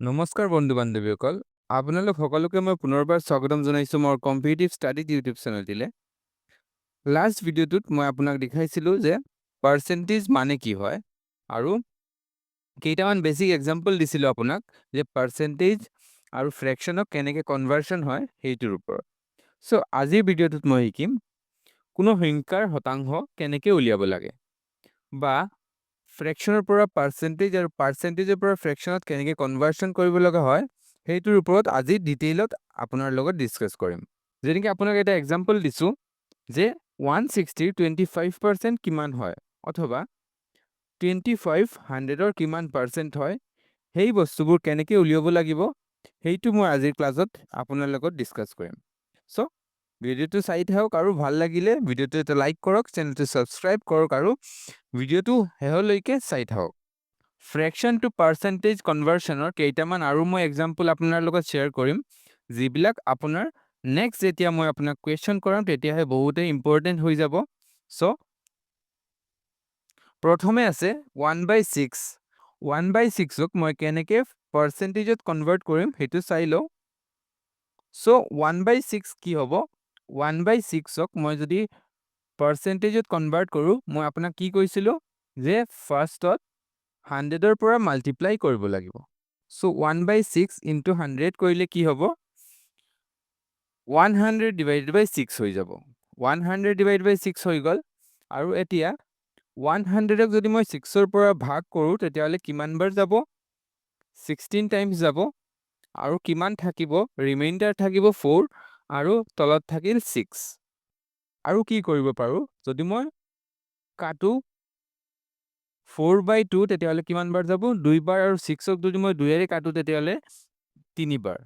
নমস্কাৰ বন্ধু বান্ধৱীসকল আপোনালোক সকলোকে মই পুনৰবাৰ স্বাগতম জনাইছো মোৰ কম্পিটিটিভ ষ্টাডিজ ইউটিউব চেনেলটিলে লাষ্ট ভিডিঅ'টোত মই আপোনাক দেখাইছিলো যে পাৰ্চেন্টেজ মানে কি হয় আৰু কেইটামান বেসিক এক্সাম্পল দিছিলো আপোনাক যে পাৰ্চেন্টেজ আৰু ফ্ৰেকশনক কেনেকৈ কনভাৰ্সন হয় সেইটোৰ ওপৰত সো আজিৰ ভিডিঅ'টোত মই শিকিম কোনো সংখ্যাৰ শতাংশ কেনেকৈ উলিয়াব লাগে বা ফ্ৰেকশনৰ পৰা পাৰ্চেন্টেজ আৰু পাৰ্চেন্টেজৰ পৰা ফ্ৰেকশনত কেনেকৈ কনভাৰ্সন কৰিব লগা হয় সেইটোৰ ওপৰত আজি ডিটেইলত আপোনাৰ লগত ডিসকাস কৰিম যেনেকৈ আপোনাক এটা এক্সাম্পল দিছো যে 160 25% কিমান হয় অথবা 25 100ৰ কিমান পাৰ্চেন্ট হয় সেই বস্তুবোৰ কেনেকৈ উলিয়াব লাগিব সেইটো মই আজিৰ ক্লাছত আপোনাৰ লগত ডিসকাস কৰিম সো ভিডিঅ'টো চাই থাকক আৰু ভাল লাগিলে ভিডিঅ'টো এটা লাইক কৰক চেনেলটো সাবস্ক্ৰাইব কৰক আৰু ভিডিঅ'টো হেহলৈকে চাই থাকক ফ্ৰেকশন টু পাৰ্চেন্টেজ কনভাৰ্সনৰ কেইটামান আৰু মই এক্সাম্পল আপোনাৰ লগত শ্বেয়াৰ কৰিম যিবিলাক আপোনাৰ নেক্সট যেতিয়া মই আপোনাক কোৱেশ্চন কৰাম তেতিয়াহে বহুতে ইম্পৰ্টেন্ট হৈ যাব সো প্ৰথমে আছে 1/6 1/6ক মই কেনেকৈ পাৰ্চেন্টেজত কনভাৰ্ট কৰিম হেতু চাই লও সো 1/6 কি হ'ব 1/6ক মই যদি পাৰ্চেন্টেজত কনভাৰ্ট কৰো মই আপোনাক কি কৈছিলো যে ফাৰ্ষ্টত 100ৰ পৰা মাল্টিপ্লাই কৰিব লাগিব সো 1/6 ইনটু 100 কৰিলে কি হ'ব 100 ডিভাইডেড বাই 6 হৈ যাব 100 ডিভাইডেড বাই 6 হৈ গল আৰু এতিয়া 100ক যদি মই 6ৰ পৰা ভাগ কৰো তেতিয়াহলে কিমান বাৰ যাব 16 টাইমছ যাব আৰু কিমান থাকিব ৰিমাইন্ডাৰ থাকিব 4 আৰু তলত থাকিল 6 আৰু কি কৰিব পাৰো যদি মই কাটো 4/2 তেতিয়াহলে কিমান বাৰ যাব 2 বাৰ আৰু 6ক যদি মই 2 এৰে কাটো তেতিয়াহলে 3 বাৰ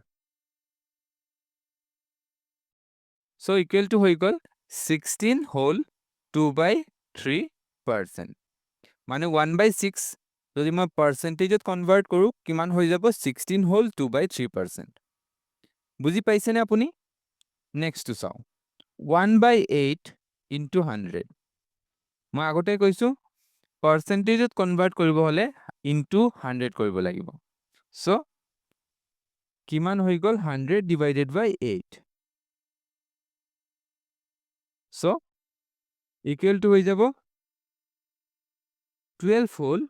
সো ইকুৱেল টু হৈ গল 16 হোল 2/3% মানে 1/6 যদি মই পাৰ্চেন্টেজত কনভাৰ্ট কৰো কিমান হৈ যাব 16 হোল 2/3% বুজি পাইছেনে আপুনি নেক্সটটো চাও 1/8 ইনটু 100 মই আগতে কৈছো পাৰ্চেন্টেজত কনভাৰ্ট কৰিব হলে ইনটু 100 কৰিব লাগিব সো কিমান হৈ গল 100 divided by 8 so equal to হৈ যাব 12 হোল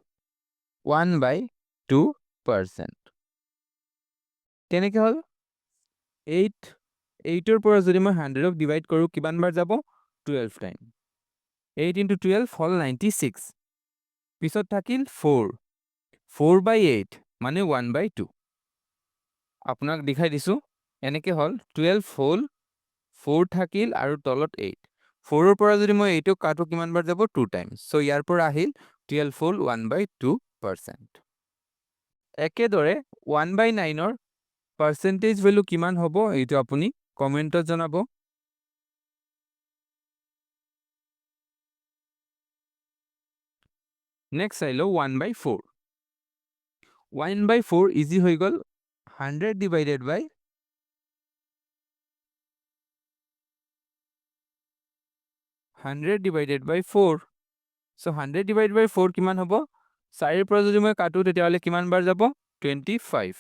1/2% কেনেকৈ হল 8ৰ পৰা যদি মই 100ক ডিভাইড কৰো কিমান বাৰ যাব 12 টাইম 8 ইনটু 12 হল 96 পিছত থাকিল 4/8 মানে 1/2 আপোনাক দেখাই দিছো এনেকৈ হল 12 হোল 4 থাকিল আৰু তলত 8 4ৰ পৰা যদি মই 8ক কাটো কিমান বাৰ যাব 2 টাইমছ সো ইয়াৰ পৰা আহিল 12 হোল 1/2% একেদৰে 1/9ৰ পাৰ্চেন্টেজ ভ্যালু কিমান হ'ব এইটো আপুনি কমেন্টত জনাব নেক্সট চাই লও 1/4 1/4 ইজি হৈ গল 100 ডিভাইডেড বাই 4 সো 100 ডিভাইডেড বাই 4 কিমান হ'ব 4ৰ পৰা যদি মই কাটো তেতিয়াহলে কিমান বাৰ যাব 25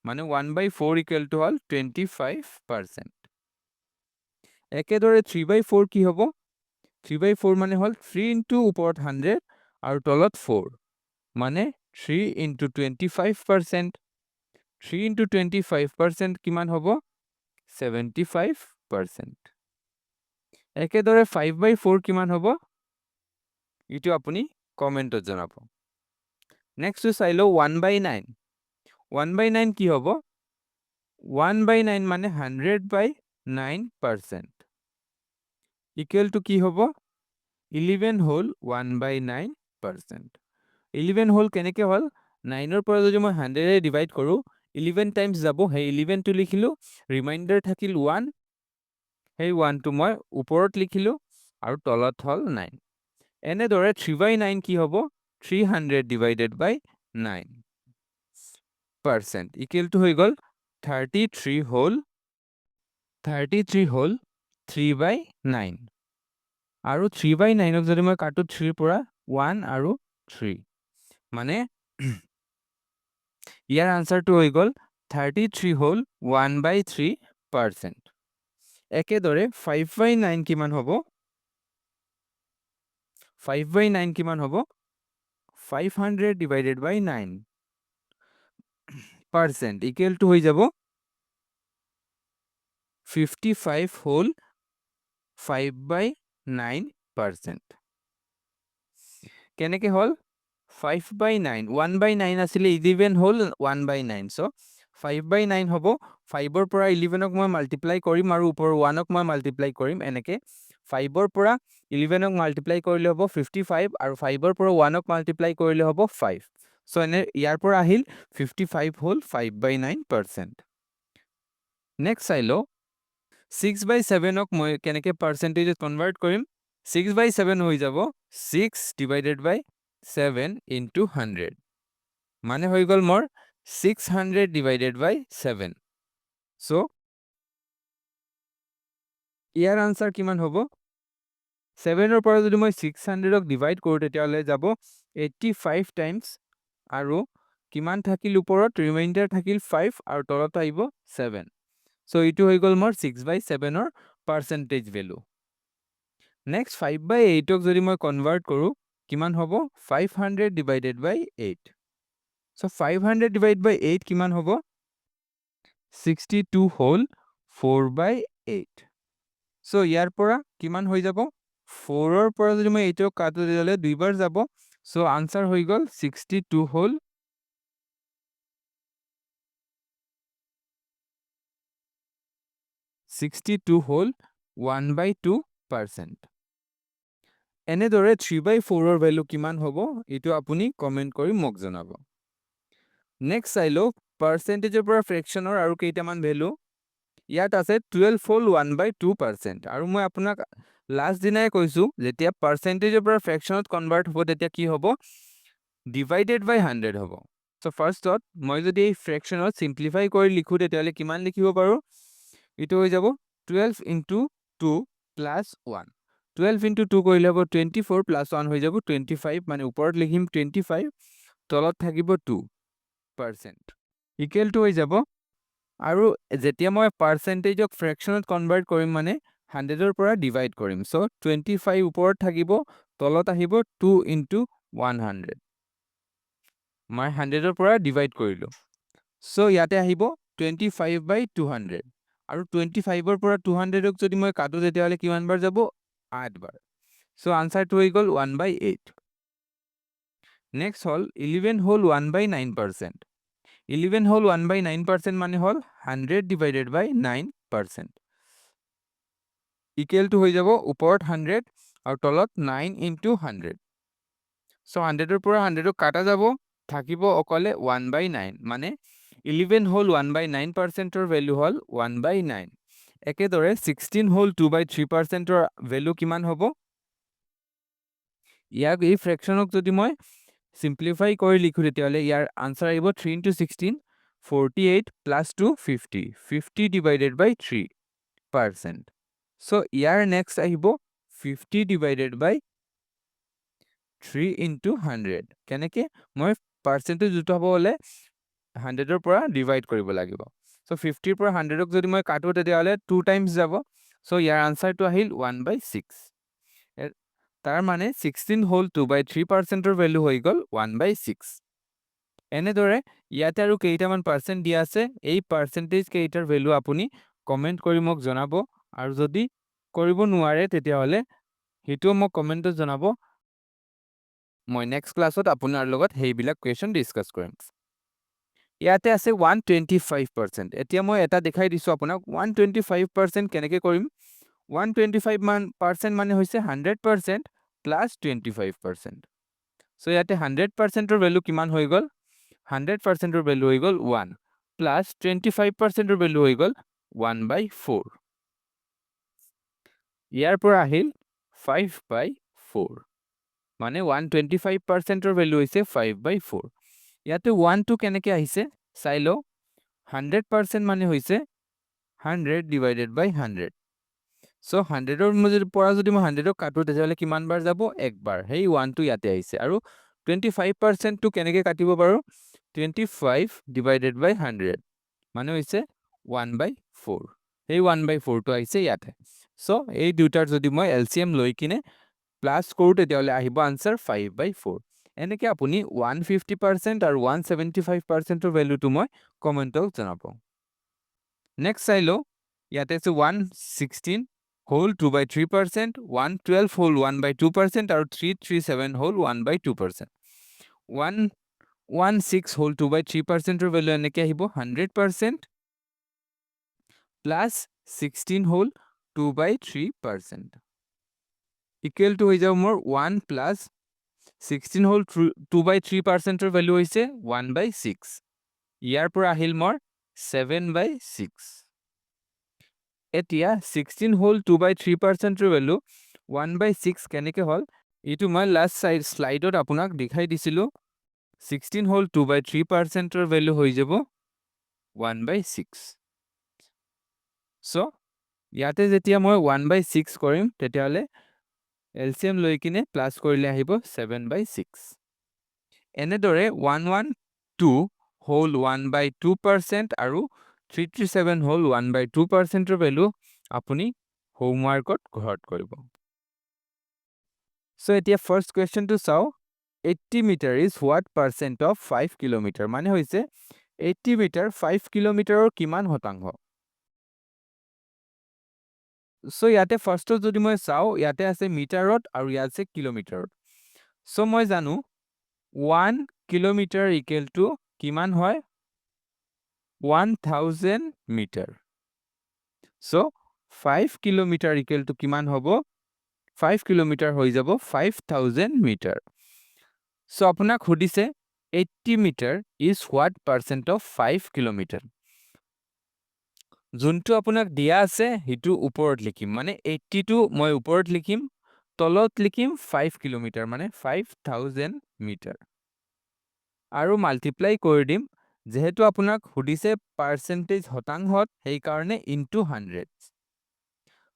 মানে 1/4 ইকুৱেল টু হল 25% একেদৰে 3/4 কি হ'ব 3/4 মানে হল 3 ইনটু ওপৰত 100 আৰু তলত 4 মানে 3 ইনটু 25% 3 ইনটু 25% কিমান হ'ব 75% একেদৰে 5/4 কিমান হ'ব ইটো আপুনি কমেন্টত জনাব নেক্সট চাই লও 1/9 1/9 কি হ'ব 1/9 মানে 100/9% ইকুৱেল টু কি হ'ব 11 হোল 1/9% 11 হোল কেনেকৈ হল 9ৰ পৰা যদি মই 100 এৰে ডিভাইড কৰো 11 টাইমছ যাব সেই 11 টো লিখিলো ৰিমাইন্ডাৰ থাকিল 1 সেই 1 টো মই ওপৰত লিখিলো আৰু তলত হল 9 এনেদৰে 3/9 কি হ'ব 300 ডিভাইডেড বাই 9% ইকুৱেল টু হৈ গল 33 হোল 3/9 আৰু 3/9ক যদি মই কাটো 3ৰ পৰা 1 আৰু 3 মানে ইয়াৰ আনসাৰটো হৈ গ'ল 33 হ'ল 1/3%। একেদৰে 5/9 কিমান হ'ব? 5/9 কিমান হ'ব? 500 divided by 9% equal to হৈ যাব 55 হ'ল 5/9%। কেনেকে হ'ল? 5/9 1/9 আছিলে, 11 হ'ল 1/9, so 5/9 হ'ব। 5ৰ পৰা 11ক মই মাল্টিপ্লাই কৰিম আৰু ওপৰৰ 1ক মই মাল্টিপ্লাই কৰিম। এনেকে 5ৰ পৰা 11ক মাল্টিপ্লাই কৰিলে হ'ব 55 আৰু 5ৰ পৰা 1ক মাল্টিপ্লাই কৰিলে হ'ব 5। so এনে ইয়াৰ পৰা আহিল 55 হ'ল 5/9%। নেক্সট চাই লওঁ 6/7ক মই কেনেকে পাৰ্চেন্টেজত কনভাৰ্ট কৰিম? 6/7 হৈ যাব 6 divided by 7 into 100, মানে হৈ গ'ল মোৰ 600 divided by 7। so year answer কিমান হ'ব? 7ৰ পৰা যদি মই 600ক ডিভাইড কৰোঁ তেতিয়াহ'লে যাব 85 টাইমছ আৰু কিমান থাকিল ওপৰত? ৰিমাইণ্ডাৰ থাকিল 5 আৰু তলত আহিব 7। so এইটো হৈ গ'ল মোৰ 6/7ৰ পাৰ্চেন্টেজ ভেলু। নেক্সট 5/8ক যদি মই কনভাৰ্ট কৰোঁ কিমান হ'ব? 500 divided by 8। so 500 divided by 8 কিমান হ'ব? 62 হ'ল 4/8। so ইয়াৰ পৰা কিমান হৈ যাব? 4ৰ পৰা যদি মই 8ক কাটো তেতিয়াহ'লে দুইবাৰ যাব, so আনসাৰ হৈ গ'ল 62 হ'ল 1/2%। এনেদৰে 3/4ৰ ভেলু কিমান হ'ব এইটো আপুনি কমেন্ট কৰি মোক জনাব। নেক্সট চাই লওক পাৰ্চেন্টেজৰ পৰা ফ্ৰেকশনৰ আৰু কেইটামান ভেলু। ইয়াত আছে 12 হ'ল 1/2%, আৰু মই আপোনাক লাষ্ট দিনাই কৈছো যেতিয়া পাৰ্চেন্টেজৰ পৰা ফ্ৰেকশনত কনভাৰ্ট হ'ব তেতিয়া কি হ'ব? ডিভাইডেড বাই 100 হ'ব। so ফাৰ্ষ্টত মই যদি এই ফ্ৰেকশনত সিম্পলিফাই কৰি লিখো তেতিয়াহ'লে কিমান লিখিব পাৰো? এইটো হৈ যাব 12 into 2 plus 1। 12 into 2 কৰিলে হ'ব 24 plus 1 হৈ যাব 25, মানে ওপৰত লিখিম 25, তলত থাকিব 2%, ইকুৱেল টু হৈ যাব। আৰু যেতিয়া মই পাৰ্চেন্টেজক ফ্ৰেকশনত কনভাৰ্ট কৰিম মানে 100ৰ পৰা ডিভাইড কৰিম, so 25 ওপৰত থাকিব, তলত আহিব 2 into 100, মই 100ৰ পৰা ডিভাইড কৰিলো, so ইয়াতে আহিব 25/200 আৰু 25ৰ পৰা 200ক যদি মই কাটো তেতিয়াহ'লে কিমান বাৰ যাব? 8 বাৰ, so আনসাৰটো হৈ গ'ল 1/8। নেক্সট হ'ল 11 হ'ল 1/9%। 11 হ'ল 1/9% মানে হ'ল 100 divided by 9%, ইকুৱেল টু হৈ যাব ওপৰত 100 আৰু তলত 9 into 100, so 100ৰ পৰা 100ক কাটা যাব, থাকিব অকলে 1/9, মানে 11 হ'ল 1/9%ৰ ভেলু হ'ল 1/9। একেদৰে 16 হ'ল 2/3%ৰ ভেলু কিমান হ'ব? ইয়াক এই ফ্ৰেকশনক যদি মই সিম্পলিফাই কৰি লিখো তেতিয়াহ'লে ইয়াৰ আনসাৰ আহিব 3 into 16 48 plus 2 50, 50 divided by 3%, so year next আহিব 50 divided by 3 into 100। কেনেকে? মই পাৰ্চেন্টেজ দুটা হ'ব হলে 100ৰ পৰা ডিভাইড কৰিব লাগিব, so 50ৰ পৰা 100ক যদি মই কাটো তেতিয়াহ'লে 2 টাইমছ যাব, so ইয়াৰ আনসাৰটো আহিল 1/6। তাৰ মানে 16 হ'ল 2/3%ৰ ভেলু হৈ গ'ল 1/6। এনেদৰে ইয়াতে আৰু কেইটামান পাৰ্চেন্ট দিয়া আছে, এই পাৰ্চেন্টেজ কেইটাৰ ভেলু আপুনি কমেন্ট কৰি মোক জনাব, আৰু যদি কৰিব নোৱাৰে তেতিয়াহ'লে সেইটোও মোক কমেন্টত জনাব, মই নেক্সট ক্লাছত আপোনাৰ লগত সেইবিলাক কুৱেশ্যন ডিছকাছ কৰিম। ইয়াতে আছে 125%। এতিয়া মই এটা দেখাই দিছো আপোনাক 125% কেনেকে কৰিম। 125% মানে হৈছে 100% plus 25%, so ইয়াতে 100%ৰ ভেলু কিমান হৈ গ'ল? 100%ৰ ভেলু হৈ গ'ল 1 plus 25%ৰ ভেলু হৈ গ'ল 1/4, ইয়াৰ পৰা আহিল 5/4, মানে 125%ৰ ভেলু হৈছে 5/4। ইয়াতে 1 টো কেনেকে আহিছে চাই লও। 100% মানে হৈছে 100 divided by 100, so 100ৰ পৰা যদি মই 100ক কাটো তেতিয়াহ'লে কিমান বাৰ যাব? একবাৰ, সেই 1 টো ইয়াতে আহিছে। আৰু 25% টো কেনেকে কাটিব পাৰো? 25 divided by 100 মানে হৈছে 1/4 এই 1/4 টো আহিছে ইয়াতে সো এই দুটাৰ যদি মই এলসিএম লৈ কিনে প্লাস কৰো তেতিয়ালে আহিব আনসাৰ 5/4 এনেকে আপুনি 150% আৰু 175% ৰ ভ্যালুটো মই কমেন্টত জনাব নেক্সট চাইলো ইয়াতে আছে 116 whole 2/3% 112 whole 1/2% আৰু 337 whole 1/2% 116 whole 2/3% ৰ ভ্যালু এনেকে আহিব 100% plus 16 whole 2/3% equal to হৈ যাব মোৰ 1 plus 16 whole 2/3% ৰ ভ্যালু হৈছে 1/6 ইয়াৰ পৰা আহিল মোৰ 7/6 এতিয়া 16 whole 2/3% ৰ ভ্যালু 1/6 কেনেকে হল ইটো মই লাষ্ট স্লাইডত আপোনাক দেখাই দিছিলো 16 whole 2/3% ৰ ভ্যালু হৈ যাব 1/6 সো ইয়াতে যেতিয়া মই 1/6 কৰিম তেতিয়ালে এলসিএম লৈ কিনে প্লাস কৰিলে আহিব 7/6 এনেদৰে 112 whole 1/2% আৰু 337 whole 1/2% ৰ ভ্যালু আপুনি হোমৱৰ্কত ঘৰত কৰিব সো এতিয়া ফাৰ্স্ট কোৱেশ্চনটো চাও 80 meter is what percent of 5 kilometer মানে হৈছে 80 meter 5 kilometer কিমান শতাংশ সো ইয়াতে ফাৰ্স্টত যদি মই চাও ইয়াতে আছে মিটাৰত আৰু ইয়াতে আছে কিলোমিটাৰত সো মই জানো 1 kilometer equal to কিমান হয় 1000 meter so 5 kilometer equal to কিমান হ'ব 5 kilometer হৈ যাব 5000 meter সো আপোনাক খুদিছে 80 meter is what percent of 5 kilometer যোনটো আপোনাক দিয়া আছে হিটো ওপৰত লিখিম মানে 80 টো মই ওপৰত লিখিম তলত লিখিম 5 কিলোমিটাৰ মানে 5000 মিটাৰ আৰু মাল্টিপ্লাই কৰি দিম যেহেতু আপোনাক খুদিছে পাৰ্সেন্টেজ শতাংশত সেই কাৰণে ইনটু 100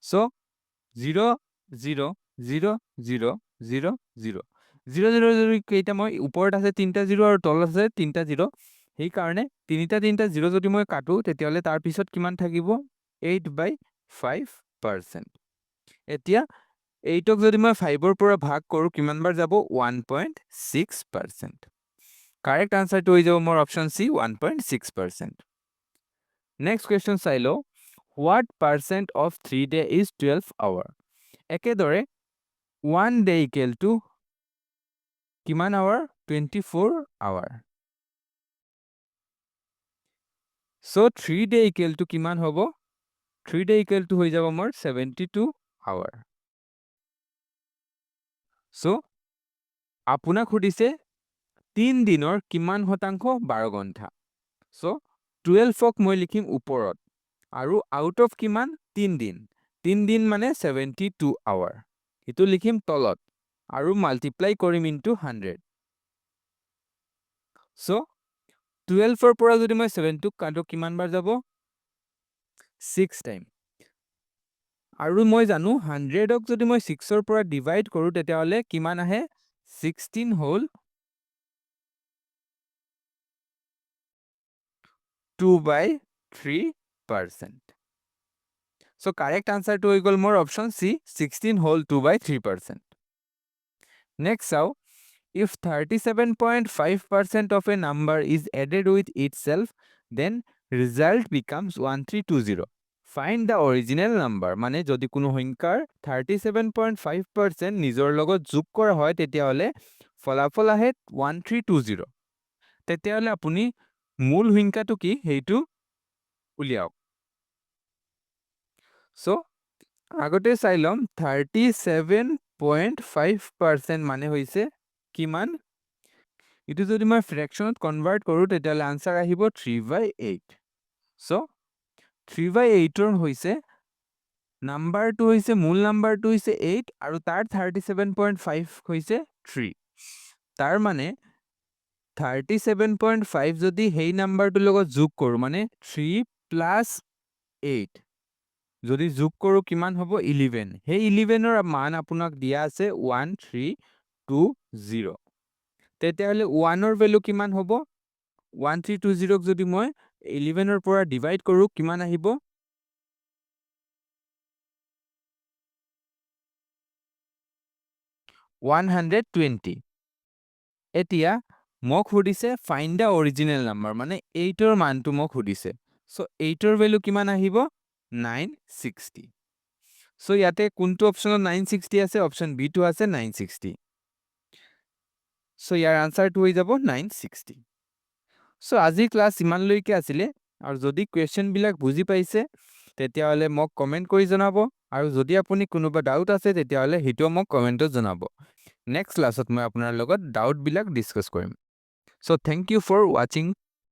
সো 0 0 0 0 0 0 0 0 0 কেইটা মই ওপৰত আছে তিনটা 0 আৰু তলত আছে তিনটা 0 সেই কাৰণে তিনিটা 0 যদি মই কাটো তেতিয়ালে তাৰ পিছত কিমান থাকিব 8/5% এতিয়া 8ক যদি মই 5ৰ পৰা ভাগ কৰো কিমান বাৰ যাব 1.6% কাৰেক্ট আনসাৰটো হৈ যাব মোৰ অপচন সি 1.6% নেক্সট কোৱেশ্চন চাইলো what percent of 3 day is 12 hour একেদৰে 1 day equal to কিমান hour 24 hour So 3 day equal to কিমান হ'ব 3 day equal to হৈ যাব মোৰ 72 hour So আপোনাক খুদিছে 3 দিনৰ কিমান শতাংশ 12 ঘণ্টা So 12ক মই লিখিম ওপৰত আৰু আউট অফ কিমান 3 দিন 3 দিন মানে 72 hour ইটো লিখিম তলত আৰু মাল্টিপ্লাই কৰিম ইনটু 100 So 12ৰ পৰা যদি মই 7ক কাটো কিমান বাৰ যাব 6 টাইম আৰু মই জানো 100ক যদি মই 6ৰ পৰা ডিভাইড কৰো তেতিয়ালে কিমান আহে 16 whole 2/3% So correct answer to equal more option C 16 whole 2/3% Next how if 37.5% of a number is added with itself then result becomes 1320 Find the original number মানে যদি কোনো সংখ্যাৰ 37.5% নিজৰ লগত যোগ কৰা হয় তেতিয়াহলে ফলাফল আহে 1320 তেতিয়াহলে আপুনি মূল সংখ্যাটো কি হেইটো উলিয়াওক সো আগতে চাইলম 37.5% মানে হৈছে কিমান ইটো যদি মই ফ্ৰেকশনত কনভাৰ্ট কৰো তেতিয়ালে আনসাৰ আহিব 3/8 সো 3/8 ৰ হৈছে নাম্বাৰটো হৈছে মূল নাম্বাৰটো হৈছে 8 আৰু তাৰ 37.5 হৈছে 3 তাৰ মানে 37.5 যদি হেই নাম্বাৰটো লগত যোগ কৰো মানে 3 plus 8 যদি যোগ কৰো কিমান হ'ব 11 হেই 11 ৰ মান আপোনাক দিয়া আছে 1320 তেতিয়াহলে 1 ৰ ভ্যালু কিমান হ'ব 1320ক যদি মই 11ৰ পৰা ডিভাইড কৰোঁ কিমান আহিব 120 এতিয়া মোক সুধিছে find the original number মানে 8ৰ মানটো মোক সুধিছে so 8ৰ ভ্যালু কিমান আহিব 960 so ইয়াতে কোনটো অপচনত 960 আছে অপচন বি টো আছে 960 so ইয়াৰ আনসাৰটো হৈ যাব 960 so আজি ক্লাস ইমানলৈকে আছিলে আৰু যদি কোৱেশ্চন বিলাক বুজি পাইছে তেতিয়াহলে মোক কমেন্ট কৰি জনাব আৰু যদি আপুনি কোনোবা ডাউট আছে তেতিয়াহলে হিটো মোক কমেন্টত জনাব নেক্সট ক্লাছত মই আপোনাৰ লগত ডাউট বিলাক ডিসকাস কৰিম so thank you for watching